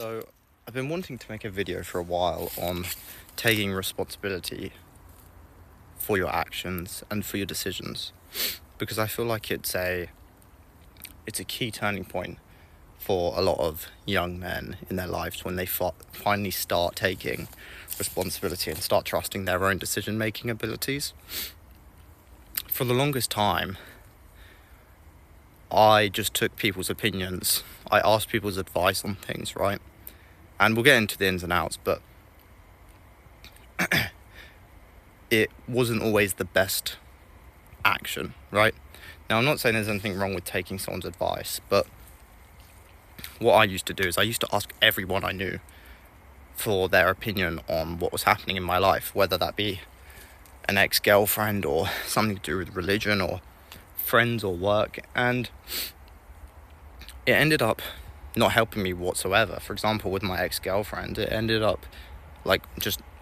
So, I've been wanting to make a video for a while on taking responsibility for your actions and for your decisions, because I feel like it's a key turning point for a lot of young men in their lives when they finally start taking responsibility and start trusting their own decision-making abilities. For the longest time, I just took people's opinions. I asked people's advice on things, right? And we'll get into the ins and outs, but it wasn't always the best action, right? Now, I'm not saying there's anything wrong with taking someone's advice, but what I used to do is I used to ask everyone I knew for their opinion on what was happening in my life, whether that be an ex-girlfriend or something to do with religion or friends or work, and it ended up not helping me whatsoever. For example, with my ex-girlfriend, it ended up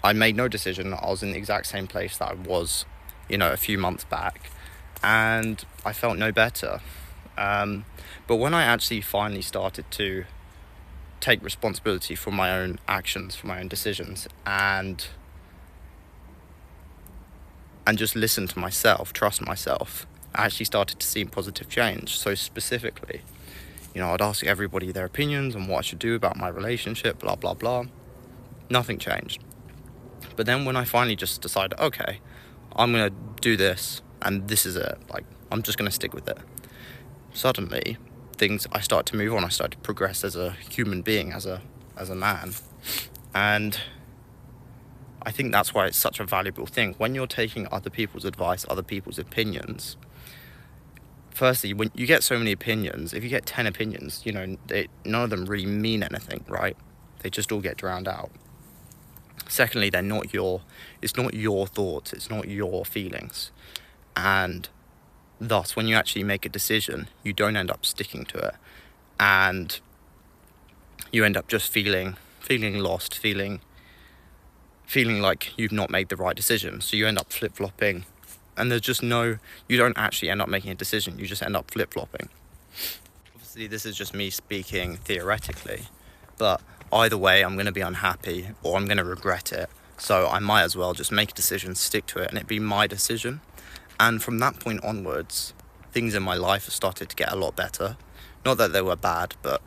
I made no decision. I was in the exact same place that I was, a few months back, and I felt no better. But when I actually finally started to take responsibility for my own actions, for my own decisions, and just listen to myself, trust myself, I actually started to see positive change. So specifically, I'd ask everybody their opinions on what I should do about my relationship, blah, blah, blah. Nothing changed. But then when I finally just decided, okay, I'm going to do this, and this is it, I'm just going to stick with it. Suddenly, I started to move on. I started to progress as a human being, as a man. And I think that's why it's such a valuable thing. When you're taking other people's advice, other people's opinions, firstly, when you get so many opinions, if you get 10 opinions, none of them really mean anything, right? They just all get drowned out. Secondly, it's not your thoughts, it's not your feelings. And thus, when you actually make a decision, you don't end up sticking to it. And you end up just feeling lost, feeling like you've not made the right decision. So you end up flip-flopping. And you don't actually end up making a decision, you just end up flip-flopping. Obviously, this is just me speaking theoretically, but either way, I'm going to be unhappy or I'm going to regret it. So I might as well just make a decision, stick to it, and it be my decision. And from that point onwards, things in my life have started to get a lot better. Not that they were bad, but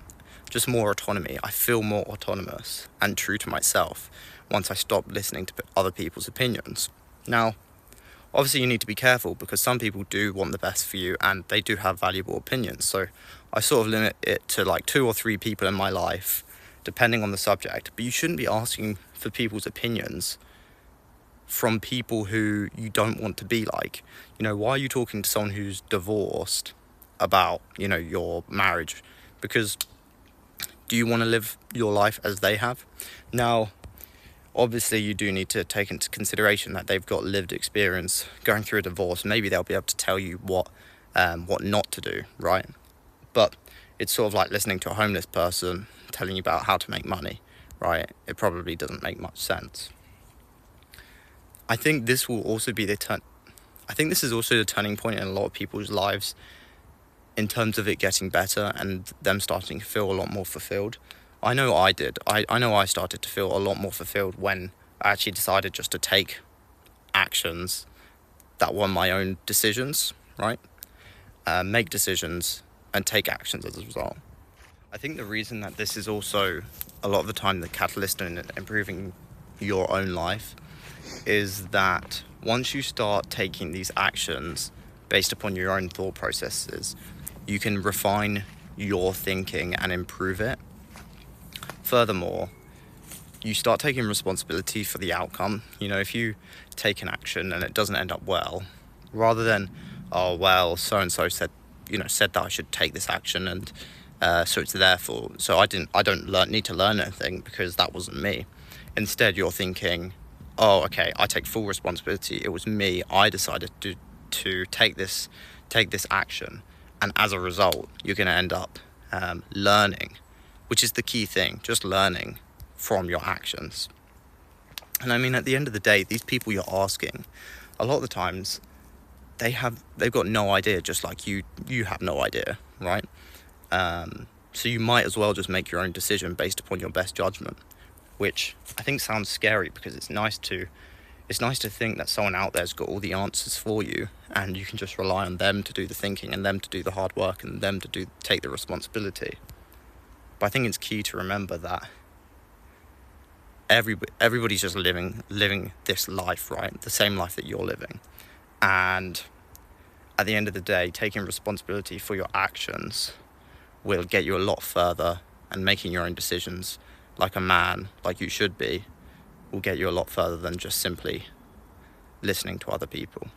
just more autonomy. I feel more autonomous and true to myself once I stop listening to other people's opinions. Now, obviously you need to be careful because some people do want the best for you and they do have valuable opinions. So I sort of limit it to 2 or 3 people in my life, depending on the subject. But you shouldn't be asking for people's opinions from people who you don't want to be like. Why are you talking to someone who's divorced about, your marriage? Because do you want to live your life as they have? Now, obviously, you do need to take into consideration that they've got lived experience going through a divorce. Maybe they'll be able to tell you what not to do, right? But it's sort of like listening to a homeless person telling you about how to make money, right? It probably doesn't make much sense. I think this will also be this is also the turning point in a lot of people's lives in terms of it getting better and them starting to feel a lot more fulfilled. I know I did. I know I started to feel a lot more fulfilled when I actually decided just to take actions that were my own decisions, right? Make decisions and take actions as a result. I think the reason that this is also a lot of the time the catalyst in improving your own life is that once you start taking these actions based upon your own thought processes, you can refine your thinking and improve it. Furthermore, you start taking responsibility for the outcome. If you take an action and it doesn't end up well, rather than, oh, well, so-and-so said that I should take this action and so it's their fault. So I don't need to learn anything because that wasn't me. Instead, you're thinking, oh, okay, I take full responsibility. It was me. I decided to take this action. And as a result, you're going to end up learning, which is the key thing, just learning from your actions. And I mean, at the end of the day, these people you're asking, a lot of the times, they've got no idea, just like you have no idea, right? So you might as well just make your own decision based upon your best judgment, which I think sounds scary because it's nice to think that someone out there's got all the answers for you and you can just rely on them to do the thinking and them to do the hard work and them to take the responsibility. But I think it's key to remember that everybody's just living this life, right? The same life that you're living. And at the end of the day, taking responsibility for your actions will get you a lot further, and making your own decisions like a man, like you should be, will get you a lot further than just simply listening to other people.